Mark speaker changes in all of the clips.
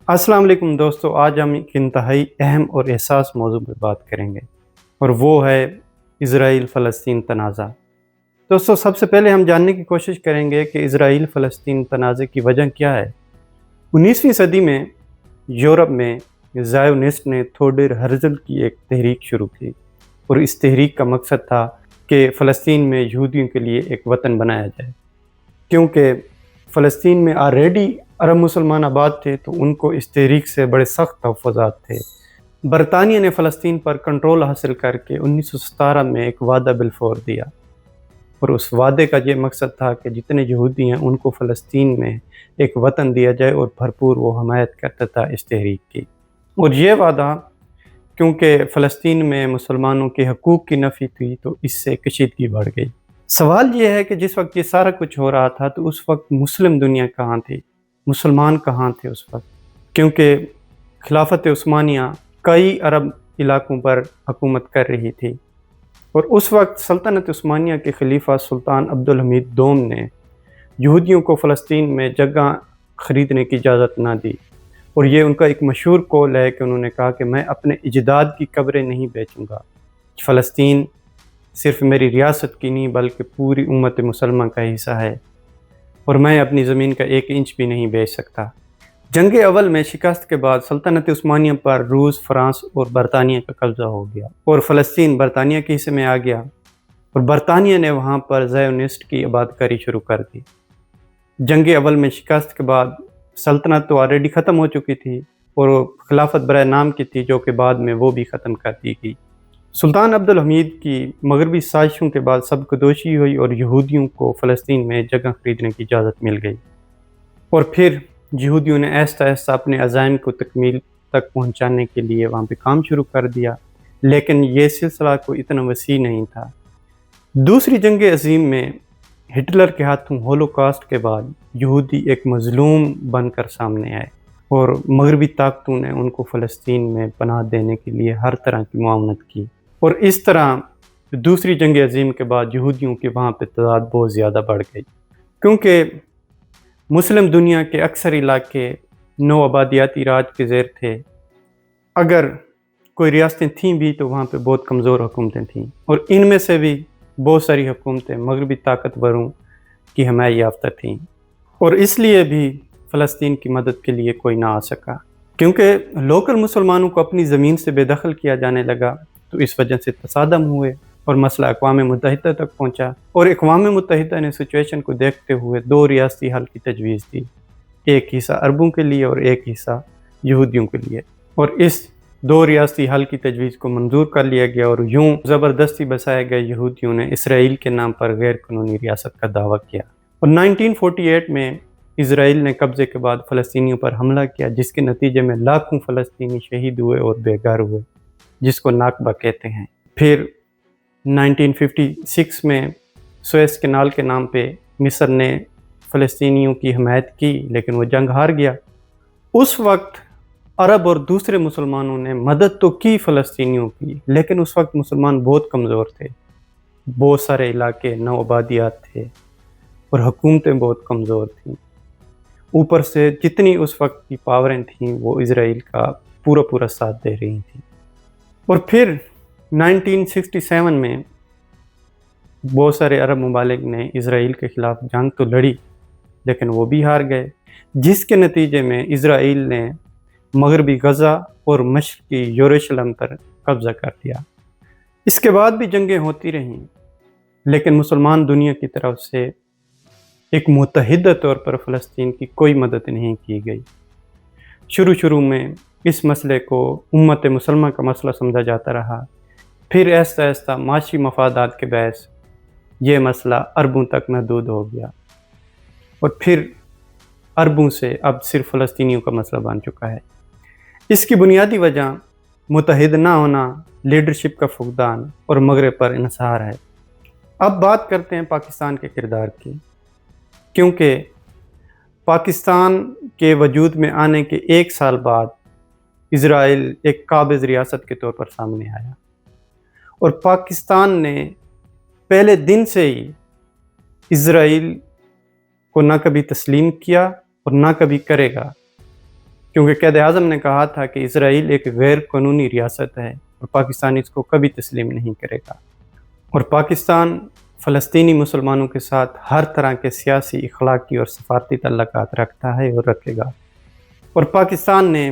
Speaker 1: السلام علیکم دوستو، آج ہم ایک انتہائی اہم اور حساس موضوع پہ بات کریں گے اور وہ ہے اسرائیل فلسطین تنازع۔ دوستو، سب سے پہلے ہم جاننے کی کوشش کریں گے کہ اسرائیل فلسطین تنازع کی وجہ کیا ہے۔ 19ویں صدی میں یورپ میں زائونسٹ نے تھیوڈور ہرزل کی ایک تحریک شروع کی اور اس تحریک کا مقصد تھا کہ فلسطین میں یہودیوں کے لیے ایک وطن بنایا جائے، کیونکہ فلسطین میں آلریڈی عرب مسلمان آباد تھے تو ان کو اس تحریک سے بڑے سخت تحفظات تھے۔ برطانیہ نے فلسطین پر کنٹرول حاصل کر کے 1917 میں ایک وعدہ بلفور دیا اور اس وعدے کا یہ مقصد تھا کہ جتنے یہودی ہیں ان کو فلسطین میں ایک وطن دیا جائے، اور بھرپور وہ حمایت کرتا تھا اس تحریک کی۔ اور یہ وعدہ کیونکہ فلسطین میں مسلمانوں کے حقوق کی نفی تھی تو اس سے کشیدگی بڑھ گئی۔ سوال یہ ہے کہ جس وقت یہ سارا کچھ ہو رہا تھا تو اس وقت مسلم دنیا کہاں تھی، مسلمان کہاں تھے اس وقت؟ کیونکہ خلافت عثمانیہ کئی عرب علاقوں پر حکومت کر رہی تھی، اور اس وقت سلطنت عثمانیہ کے خلیفہ سلطان عبدالحمید دوم نے یہودیوں کو فلسطین میں جگہ خریدنے کی اجازت نہ دی، اور یہ ان کا ایک مشہور قول ہے کہ انہوں نے کہا کہ میں اپنے اجداد کی قبریں نہیں بیچوں گا، فلسطین صرف میری ریاست کی نہیں بلکہ پوری امت مسلمہ کا حصہ ہے، اور میں اپنی زمین کا 1 انچ بھی نہیں بیچ سکتا۔ جنگ اول میں شکست کے بعد سلطنت عثمانیہ پر روس، فرانس اور برطانیہ کا قبضہ ہو گیا، اور فلسطین برطانیہ کے حصے میں آ گیا، اور برطانیہ نے وہاں پر زائونسٹ کی آبادکاری شروع کر دی۔ جنگ اول میں شکست کے بعد سلطنت تو آلریڈی ختم ہو چکی تھی اور خلافت برائے نام کی تھی، جو کہ بعد میں وہ بھی ختم کر دی گئی۔ سلطان عبدالحمید کی مغربی سازشوں کے بعد سب کدوشی ہوئی اور یہودیوں کو فلسطین میں جگہ خریدنے کی اجازت مل گئی، اور پھر یہودیوں نے آہستہ آہستہ اپنے عزائم کو تکمیل تک پہنچانے کے لیے وہاں پہ کام شروع کر دیا، لیکن یہ سلسلہ کوئی اتنا وسیع نہیں تھا۔ دوسری جنگ عظیم میں ہٹلر کے ہاتھوں ہولوکاسٹ کے بعد یہودی ایک مظلوم بن کر سامنے آئے، اور مغربی طاقتوں نے ان کو فلسطین میں پناہ دینے کے لیے ہر طرح کی معاونت کی، اور اس طرح دوسری جنگ عظیم کے بعد یہودیوں کے وہاں پہ تعداد بہت زیادہ بڑھ گئی، کیونکہ مسلم دنیا کے اکثر علاقے نو آبادیاتی راج کے زیر تھے۔ اگر کوئی ریاستیں تھیں بھی تو وہاں پہ بہت کمزور حکومتیں تھیں، اور ان میں سے بھی بہت ساری حکومتیں مغربی طاقتوروں کی حمایت یافتہ تھیں، اور اس لیے بھی فلسطین کی مدد کے لیے کوئی نہ آ سکا، کیونکہ لوکل مسلمانوں کو اپنی زمین سے بے دخل کیا جانے لگا، تو اس وجہ سے تصادم ہوئے اور مسئلہ اقوام متحدہ تک پہنچا، اور اقوام متحدہ نے سچویشن کو دیکھتے ہوئے 2 ریاستی حل کی تجویز دی، ایک حصہ عربوں کے لیے اور ایک حصہ یہودیوں کے لیے، اور اس 2 ریاستی حل کی تجویز کو منظور کر لیا گیا، اور یوں زبردستی بسائے گئے یہودیوں نے اسرائیل کے نام پر غیر قانونی ریاست کا دعویٰ کیا، اور 1948 میں اسرائیل نے قبضے کے بعد فلسطینیوں پر حملہ کیا، جس کے نتیجے میں لاکھوں فلسطینی شہید ہوئے اور بے گھر ہوئے، جس کو ناکبہ کہتے ہیں۔ پھر 1956 میں سویس کینال کے نام پہ مصر نے فلسطینیوں کی حمایت کی، لیکن وہ جنگ ہار گیا۔ اس وقت عرب اور دوسرے مسلمانوں نے مدد تو کی فلسطینیوں کی، لیکن اس وقت مسلمان بہت کمزور تھے، بہت سارے علاقے نو آبادیات تھے اور حکومتیں بہت کمزور تھیں، اوپر سے جتنی اس وقت کی پاوریں تھیں وہ اسرائیل کا پورا ساتھ دے رہی تھیں۔ اور پھر 1967 میں بہت سارے عرب ممالک نے اسرائیل کے خلاف جنگ تو لڑی، لیکن وہ بھی ہار گئے، جس کے نتیجے میں اسرائیل نے مغربی غزہ اور مشرقی یروشلم پر قبضہ کر لیا۔ اس کے بعد بھی جنگیں ہوتی رہیں، لیکن مسلمان دنیا کی طرف سے ایک متحدہ طور پر فلسطین کی کوئی مدد نہیں کی گئی۔ شروع میں اس مسئلے کو امت مسلمہ کا مسئلہ سمجھا جاتا رہا، پھر آہستہ آہستہ معاشی مفادات کے باعث یہ مسئلہ عربوں تک محدود ہو گیا، اور پھر عربوں سے اب صرف فلسطینیوں کا مسئلہ بن چکا ہے۔ اس کی بنیادی وجہ متحد نہ ہونا، لیڈرشپ کا فقدان اور مغرب پر انحصار ہے۔ اب بات کرتے ہیں پاکستان کے کردار کی، کیونکہ پاکستان کے وجود میں آنے کے 1 سال بعد اسرائیل ایک قابض ریاست کے طور پر سامنے آیا، اور پاکستان نے پہلے دن سے ہی اسرائیل کو نہ کبھی تسلیم کیا اور نہ کبھی کرے گا، کیونکہ قائد اعظم نے کہا تھا کہ اسرائیل ایک غیر قانونی ریاست ہے اور پاکستان اس کو کبھی تسلیم نہیں کرے گا، اور پاکستان فلسطینی مسلمانوں کے ساتھ ہر طرح کے سیاسی، اخلاقی اور سفارتی تعلقات رکھتا ہے اور رکھے گا۔ اور پاکستان نے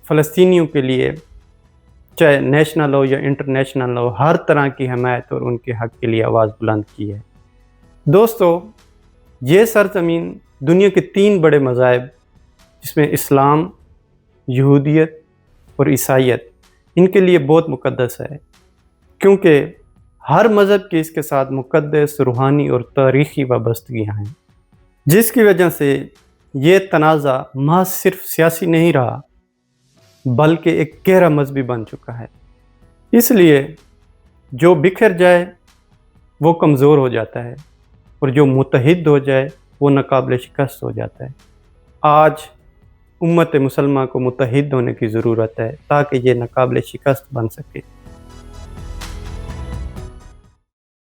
Speaker 1: فلسطینیوں کے لیے چاہے نیشنل ہو یا انٹرنیشنل ہو، ہر طرح کی حمایت اور ان کے حق کے لیے آواز بلند کی ہے۔ دوستو، یہ سرزمین دنیا کے 3 بڑے مذاہب جس میں اسلام، یہودیت اور عیسائیت، ان کے لیے بہت مقدس ہے، کیونکہ ہر مذہب کی اس کے ساتھ مقدس، روحانی اور تاریخی وابستگیاں ہیں، جس کی وجہ سے یہ تنازع محض صرف سیاسی نہیں رہا بلکہ ایک گہرا مذہبی بن چکا ہے۔ اس لیے جو بکھر جائے وہ کمزور ہو جاتا ہے، اور جو متحد ہو جائے وہ ناقابل شکست ہو جاتا ہے۔ آج امت مسلمہ کو متحد ہونے کی ضرورت ہے تاکہ یہ ناقابل شکست بن سکے۔